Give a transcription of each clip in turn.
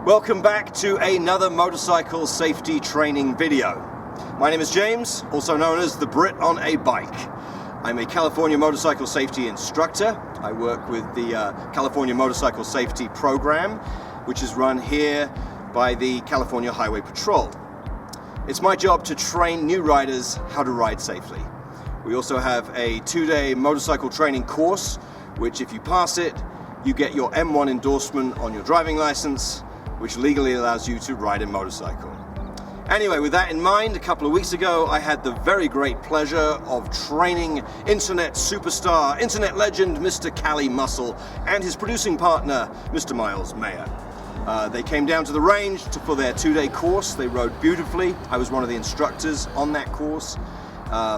Welcome back to another motorcycle safety training video. My name is James, also known as the Brit on a Bike. I'm a California motorcycle safety instructor. I work with the California Motorcycle Safety Program, which is run here by the California Highway Patrol. It's my job to train new riders how to ride safely. We also have a 2-day motorcycle training course, which if you pass it, you get your M1 endorsement on your driving license, which legally allows you to ride a motorcycle. Anyway, with that in mind, a couple of weeks ago, I had the very great pleasure of training internet superstar, internet legend, Mr. Cali Muscle, and his producing partner, Mr. Miles Mayer. They came down to the range for their 2-day course. They rode beautifully. I was one of the instructors on that course.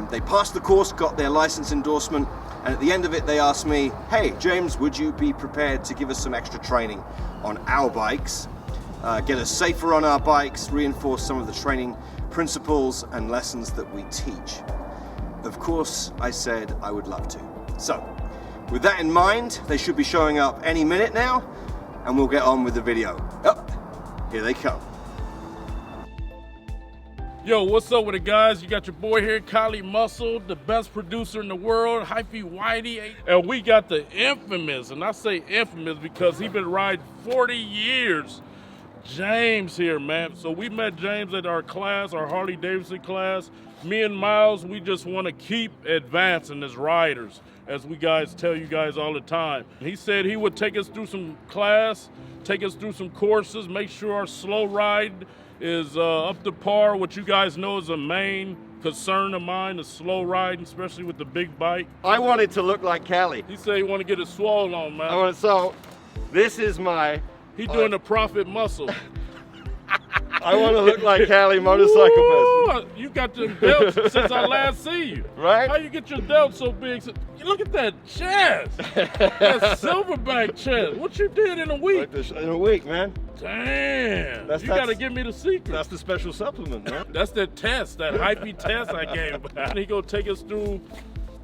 They passed the course, got their license endorsement, and at the end of it, they asked me, hey, James, would you be prepared to give us some extra training on our bikes? Get us safer on our bikes, reinforce some of the training principles and lessons that we teach. Of course, I said I would love to. So, with that in mind, they should be showing up any minute now, and we'll get on with the video. Oh, here they come. Yo, what's up with it, guys? You got your boy here, Cali Muscle, the best producer in the world, Hyphy Whitey, and we got the infamous, and I say infamous because he been riding 40 years, James here, man. So we met James at our class, our Harley Davidson class. Me and Miles, we just want to keep advancing as riders, as we guys tell you guys all the time. He said he would take us through some class, take us through some courses, make sure our slow ride is up to par. What you guys know is a main concern of mine, the slow riding, especially with the big bike. I want it to look like Cali. He said he want to get it swole on, man. So, this is my... He doing the profit muscle. I want to look like Cali motorcycle person. You got them belts since I last see you. Right? How you get your belt so big? Look at that chest. That silverback chest. What you did in a week? Like this, in a week, man. Damn. You got to give me the secret. That's the special supplement, man. That's that test, that hypey test I gave him. And he gonna take us through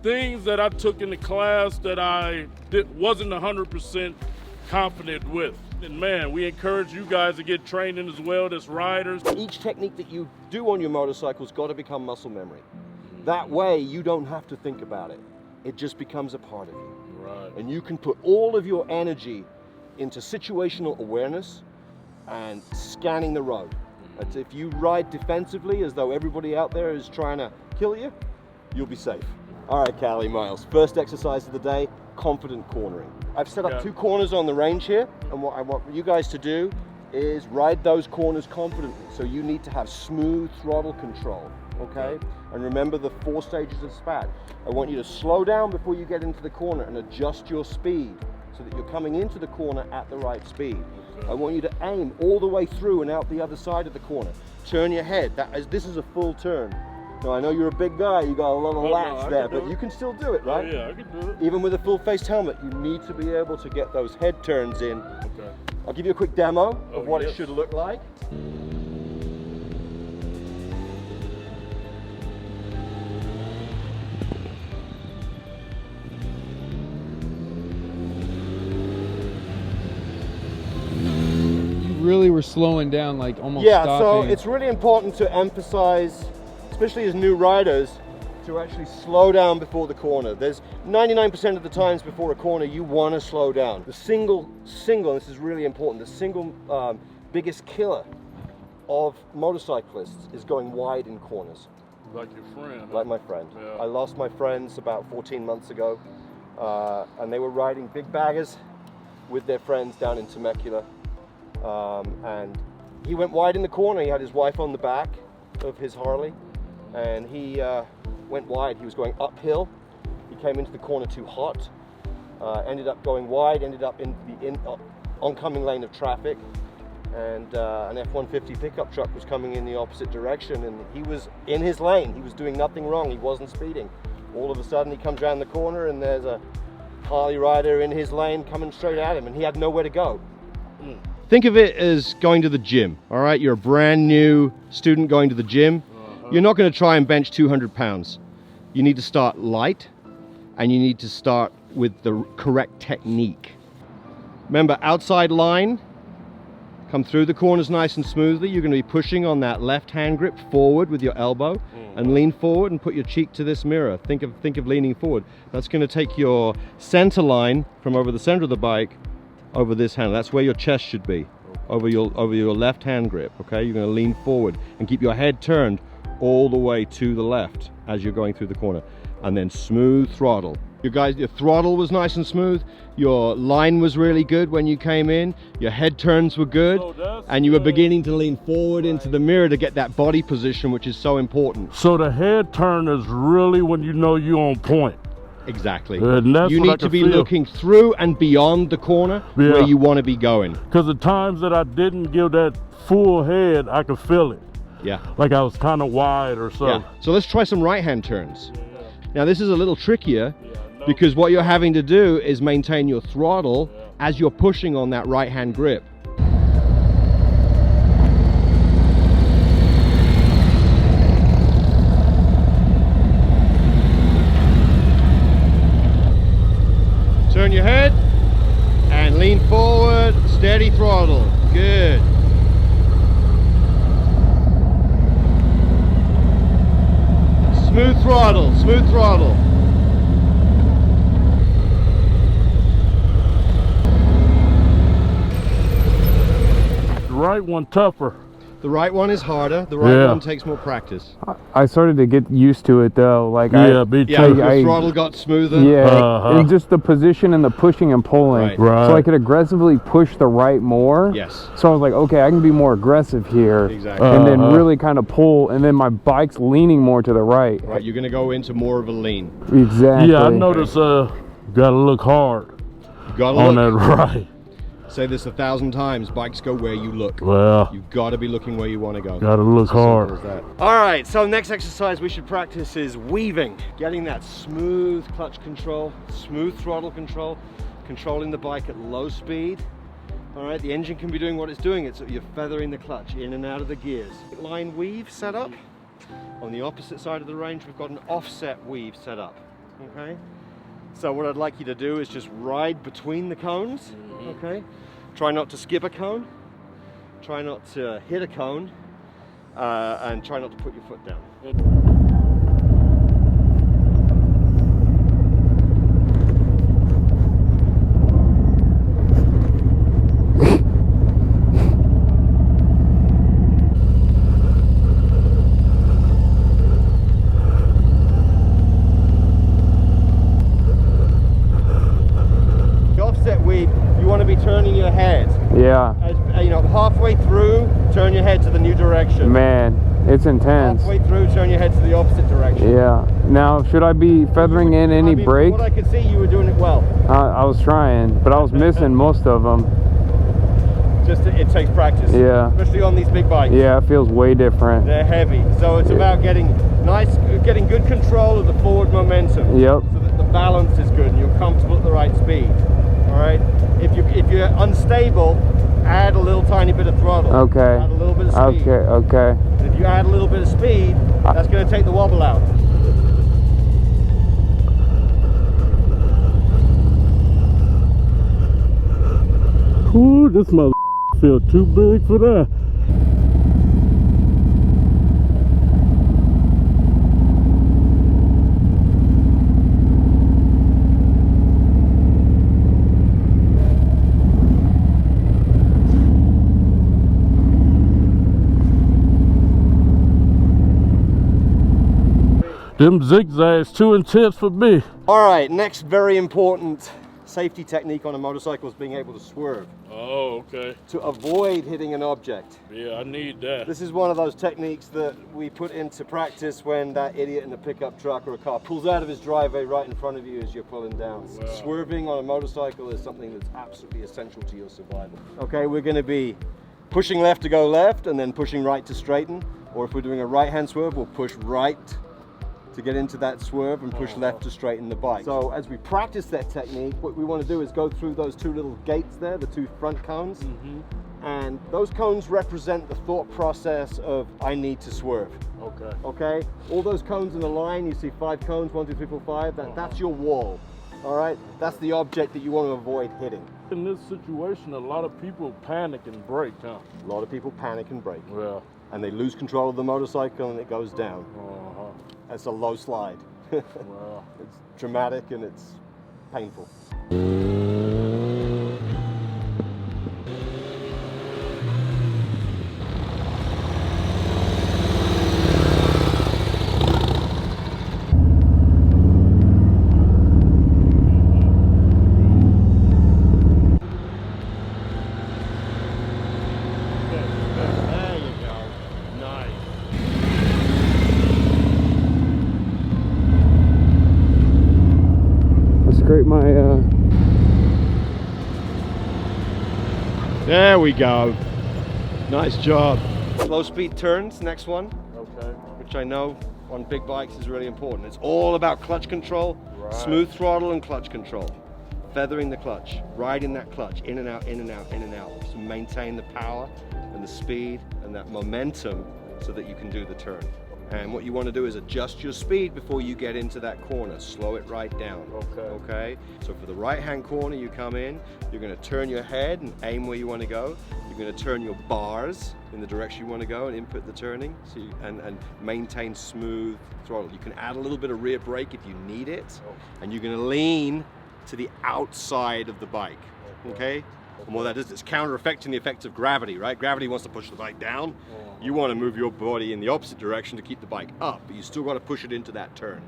things that I took in the class that I wasn't 100% confident with. And man, we encourage you guys to get trained in as well as riders. Each technique that you do on your motorcycle's got to become muscle memory. That way, you don't have to think about it. It just becomes a part of you. Right. And you can put all of your energy into situational awareness and scanning the road. That's if you ride defensively as though everybody out there is trying to kill you, you'll be safe. All right, Cali, Miles. First exercise of the day, confident cornering. I've set up 2 corners on the range here, and what I want you guys to do is ride those corners confidently. So you need to have smooth throttle control, okay? And remember the 4 stages of SPAD. I want you to slow down before you get into the corner and adjust your speed so that you're coming into the corner at the right speed. I want you to aim all the way through and out the other side of the corner. Turn your head. This is a full turn. Now, I know you're a big guy, you got a lot of lats there, but you can still do it, right? Oh, yeah, I can do it. Even with a full-faced helmet, you need to be able to get those head turns in. Okay. I'll give you a quick demo of what it should look like. You really were slowing down, like almost stopping. So it's really important to emphasize, especially as new riders, to actually slow down before the corner. There's 99% of the times before a corner you want to slow down. The single, and this is really important, the single biggest killer of motorcyclists is going wide in corners. Like your friend. Like my friend. Yeah. I lost my friends about 14 months ago, and they were riding big baggers with their friends down in Temecula, and he went wide in the corner. He had his wife on the back of his Harley, and he went wide. He was going uphill. He came into the corner too hot, ended up going wide, ended up in the oncoming lane of traffic, and an F-150 pickup truck was coming in the opposite direction, and he was in his lane. He was doing nothing wrong. He wasn't speeding. All of a sudden, he comes around the corner, and there's a Harley rider in his lane coming straight at him, and he had nowhere to go. Think of it as going to the gym, all right? You're a brand new student going to the gym. You're not going to try and bench 200 pounds. You need to start light, and you need to start with the correct technique. Remember, outside line, Come through the corners nice and smoothly. You're going to be pushing on that left hand grip forward with your elbow and lean forward and put your cheek to this mirror. Think of leaning forward. That's going to take your center line from over the center of the bike over this hand. That's where your chest should be, over your left hand grip. Okay, you're going to lean forward and keep your head turned all the way to the left as you're going through the corner, and then smooth throttle. Your throttle was nice and smooth. Your line was really good when you came in. Your head turns were good, and you were beginning to lean forward into the mirror to get that body position, which is so important. So the head turn is really when you know you're on point. Exactly. And that's you what I need to can be feel. looking through and beyond the corner where you want to be going. Because the times that I didn't give that full head, I could feel it. Yeah. Like I was kind of wide or so. Yeah. So let's try some right hand turns. Now this is a little trickier because what you're having to do is maintain your throttle as you're pushing on that right hand grip. Turn your head and lean forward, steady throttle. Good. Smooth throttle, smooth throttle. The right one tougher. The right one is harder. The right one takes more practice. I started to get used to it though. Like me too. Your throttle got smoother. Yeah, and just the position and the pushing and pulling. Right. So I could aggressively push the right more. Yes. So I was like, okay, I can be more aggressive here. Exactly. And then really kind of pull, and then my bike's leaning more to the right. Right, you're going to go into more of a lean. Exactly. Yeah, I noticed gotta look hard You gotta on look. that right. Say this 1,000 times, bikes go where you look. Well, You've got to be looking where you want to go. gotta look hard. All right, so next exercise we should practice is weaving. Getting that smooth clutch control, smooth throttle control, controlling the bike at low speed. All right, the engine can be doing what it's doing. You're feathering the clutch in and out of the gears. Line weave set up. On the opposite side of the range, we've got an offset weave set up, okay? So what I'd like you to do is just ride between the cones, okay? Try not to skip a cone, try not to hit a cone, and try not to put your foot down. Turning your head. Yeah. As, you know, halfway through, turn your head to the new direction. Man, it's intense. Halfway through, turn your head to the opposite direction. Yeah. Now, should I be feathering in any brake? What I could see, you were doing it well. I was trying, but I was missing most of them. It takes practice. Yeah. Especially on these big bikes. Yeah, it feels way different. They're heavy, so it's about getting good control of the forward momentum. Yep. So that the balance is good and you're comfortable at the right speed. All right. If you're unstable, add a little tiny bit of throttle. Okay. Add a little bit of speed. Okay. And if you add a little bit of speed, that's going to take the wobble out. Ooh, this mother feel too big for that. Them zigzags too intense for me. All right, next very important safety technique on a motorcycle is being able to swerve. Oh, okay. To avoid hitting an object. Yeah, I need that. This is one of those techniques that we put into practice when that idiot in a pickup truck or a car pulls out of his driveway right in front of you as you're pulling down. Wow. Swerving on a motorcycle is something that's absolutely essential to your survival. Okay, we're going to be pushing left to go left and then pushing right to straighten. Or if we're doing a right-hand swerve, we'll push right to get into that swerve and push left to straighten the bike. So as we practice that technique, what we want to do is go through those two little gates there, the two front cones. And those cones represent the thought process of, I need to swerve. Okay. Okay? All those cones in the line, you see 5 cones, 1, 2, 3, 4, 5, that's your wall. All right, that's the object that you want to avoid hitting. In this situation, a lot of people panic and break, huh? A lot of people panic and brake. Yeah. And they lose control of the motorcycle and it goes down. Uh-huh. That's a low slide. Wow. It's dramatic and it's painful. There you go. Nice. I scrape my There we go. Nice job. Slow speed turns, next one, Okay. which I know on big bikes is really important. It's all about clutch control, Right. smooth throttle and clutch control. Feathering the clutch, riding that clutch, in and out, in and out, in and out. To maintain the power and the speed and that momentum so that you can do the turn. And what you want to do is adjust your speed before you get into that corner. Slow it right down. Okay. Okay? So for the right-hand corner, you come in, you're going to turn your head and aim where you want to go. You're going to turn your bars in the direction you want to go and input the turning. So and maintain smooth throttle. You can add a little bit of rear brake if you need it. And you're going to lean to the outside of the bike. Okay? And what that is, it's counter-affecting the effects of gravity, right? Gravity wants to push the bike down. You want to move your body in the opposite direction to keep the bike up, but you still got to push it into that turn.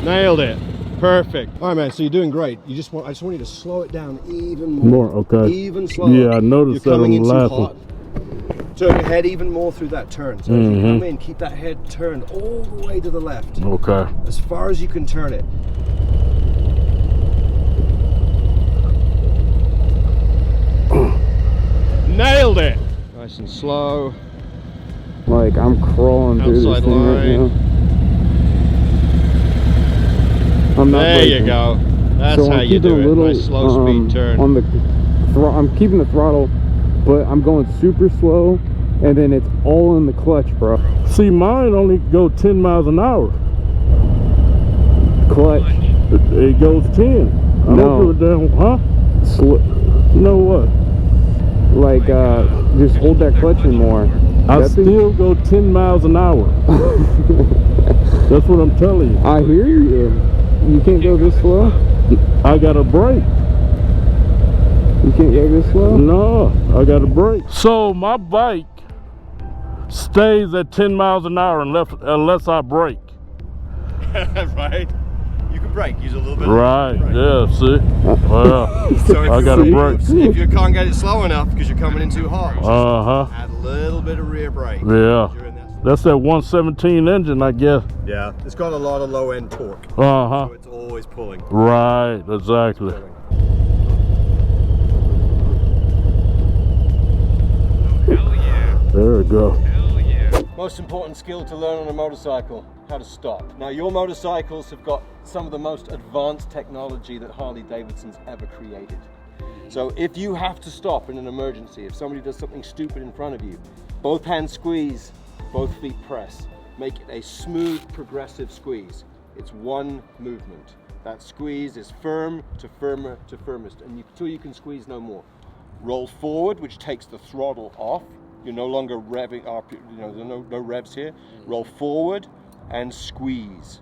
Nailed it. Perfect. All right, man. So you're doing great. I just want you to slow it down even more. Okay. Even slower. Yeah, I noticed you're that coming on in the too last hot. Turn your head even more through that turn. So as you come in, keep that head turned all the way to the left. Okay. As far as you can turn it. Nailed it. Nice and slow. like I'm crawling through this Outside thing right line. now. I'm not There braking. you go. That's So how I'm you keeping do a it. little, Nice slow speed turn. on the I'm keeping the throttle, but I'm going super slow, and then it's all in the clutch, bro. See, mine only go 10 miles an hour. Clutch. It goes 10. I No. don't give a damn, huh? Sl You know what? like, just hold that clutch in more. I That thing- still go 10 miles an hour. That's what I'm telling you. I hear you. You can't go this slow? I got a brake. You can't go this slow? No, I got a brake. So my bike stays at 10 miles an hour unless I brake. Right? You can brake, use a little bit. Right, yeah, see? Well, So if I you- got a brake. If you can't get it slow enough because you're coming in too hot, just Uh-huh, add a little bit of rear brake. yeah. You're in that- That's that 117 engine, I guess. Yeah, it's got a lot of low end torque, Uh-huh, so it's always pulling. right, exactly. Hell yeah. There we go. Hell yeah. Most important skill to learn on a motorcycle, how to stop. Now your motorcycles have got some of the most advanced technology that Harley Davidson's ever created. So if you have to stop in an emergency, if somebody does something stupid in front of you, both hands squeeze, both feet press. Make it a smooth, progressive squeeze. It's one movement. That squeeze is firm to firmer to firmest, and until you can squeeze no more. Roll forward, which takes the throttle off. You're no longer revving up, there are no revs here. Roll forward and squeeze.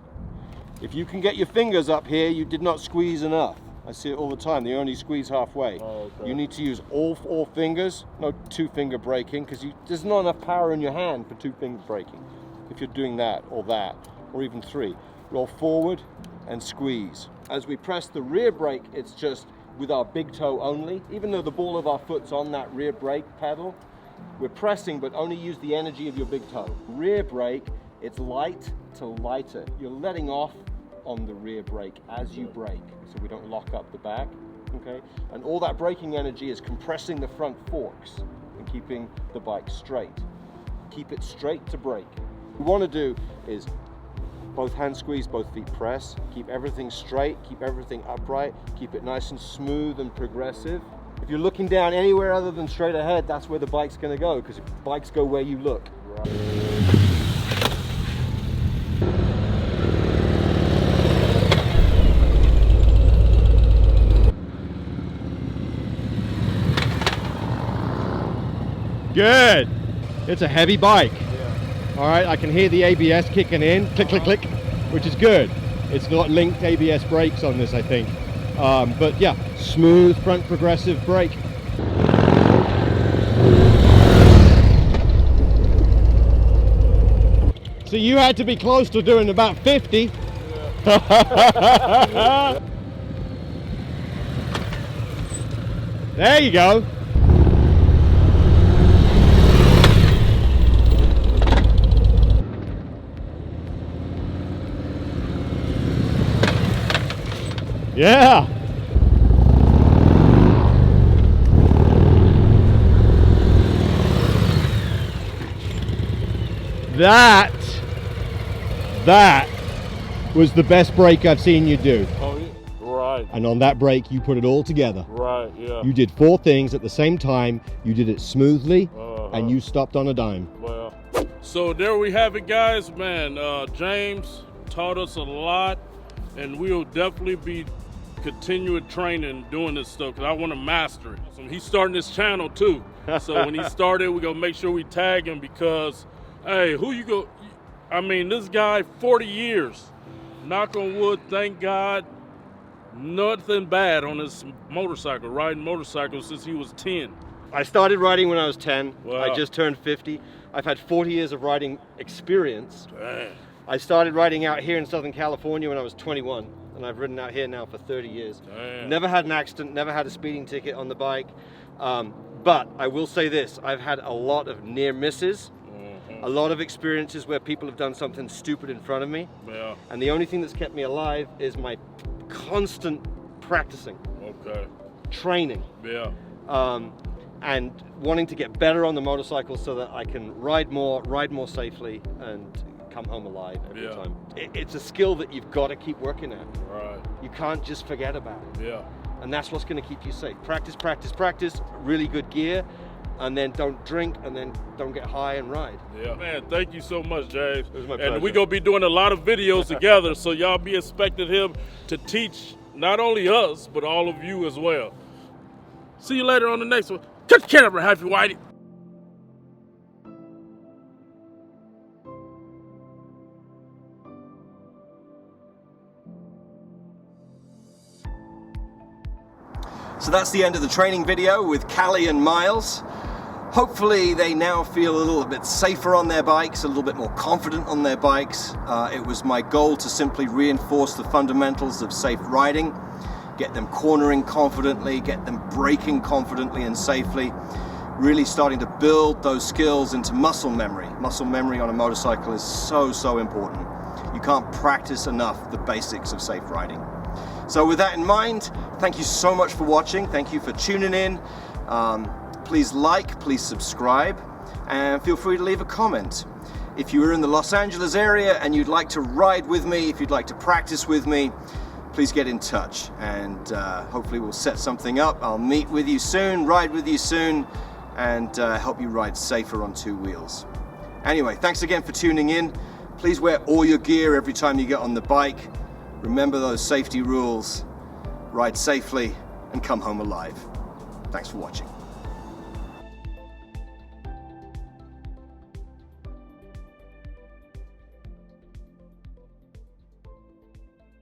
If you can get your fingers up here, you did not squeeze enough. I see it all the time, they only squeeze halfway. Oh, okay. You need to use all four fingers, no two-finger braking, because there's not enough power in your hand for two-finger braking. If you're doing that, or even three. Roll forward and squeeze. As we press the rear brake, it's just with our big toe only. Even though the ball of our foot's on that rear brake pedal, we're pressing, but only use the energy of your big toe. Rear brake, it's light to lighter. You're letting off on the rear brake as you brake, so we don't lock up the back, okay? And all that braking energy is compressing the front forks and keeping the bike straight. keep it straight to brake. What you want to do is both hand squeeze, both feet press, keep everything straight, keep everything upright, keep it nice and smooth and progressive. If you're looking down anywhere other than straight ahead, that's where the bike's going to go, because bikes go where you look. Good. It's a heavy bike. All right, I can hear the ABS kicking in, click, click, click, which is good. It's not linked ABS brakes on this, I think. But yeah, smooth front progressive brake. So you had to be close to doing about 50. There you go. Yeah. That was the best brake I've seen you do. Oh, yeah. Right. And on that brake, you put it all together. Right, yeah. You did 4 things at the same time. You did it smoothly, and you stopped on a dime. Well, so there we have it, guys. Man, James taught us a lot, and we'll definitely be continuing training doing this stuff because I want to master it. So he's starting this channel too. So when he started, we're gonna make sure we tag him because, hey, who you go? I mean, this guy, 40 years. Knock on wood, thank God, nothing bad on his motorcycle, riding motorcycles since he was 10. I started riding when I was 10. Wow. I just turned 50. I've had 40 years of riding experience. Dang. I started riding out here in Southern California when I was 21, and I've ridden out here now for 30 years. Damn. Never had an accident, never had a speeding ticket on the bike. But I will say this, I've had a lot of near misses, a lot of experiences where people have done something stupid in front of me. Yeah. And the only thing that's kept me alive is my constant practicing, Okay. training, Yeah. and wanting to get better on the motorcycle so that I can ride more safely, and come home alive every Yeah. time. It's a skill that you've got to keep working at. Right. You can't just forget about it. Yeah. And that's what's going to keep you safe. Practice, practice, practice, really good gear, and then don't drink, and then don't get high and ride. Yeah. Man, thank you so much, James. It was my And pleasure. we're going to be doing a lot of videos together, so y'all be expecting him to teach not only us, but all of you as well. See you later on the next one. Catch the camera, Happy Whitey. So that's the end of the training video with Callie and Miles. Hopefully they now feel a little bit safer on their bikes, a little bit more confident on their bikes. It was my goal to simply reinforce the fundamentals of safe riding, get them cornering confidently, get them braking confidently and safely, really starting to build those skills into muscle memory. Muscle memory on a motorcycle is so important. You can't practice enough the basics of safe riding. So with that in mind, thank you so much for watching. Thank you for tuning in. Please like, please subscribe, and feel free to leave a comment. If you are in the Los Angeles area and you'd like to ride with me, if you'd like to practice with me, please get in touch, and hopefully we'll set something up. I'll meet with you soon, ride with you soon, and help you ride safer on 2 wheels. Anyway, thanks again for tuning in. Please wear all your gear every time you get on the bike. Remember those safety rules, ride safely, and come home alive. Thanks for watching.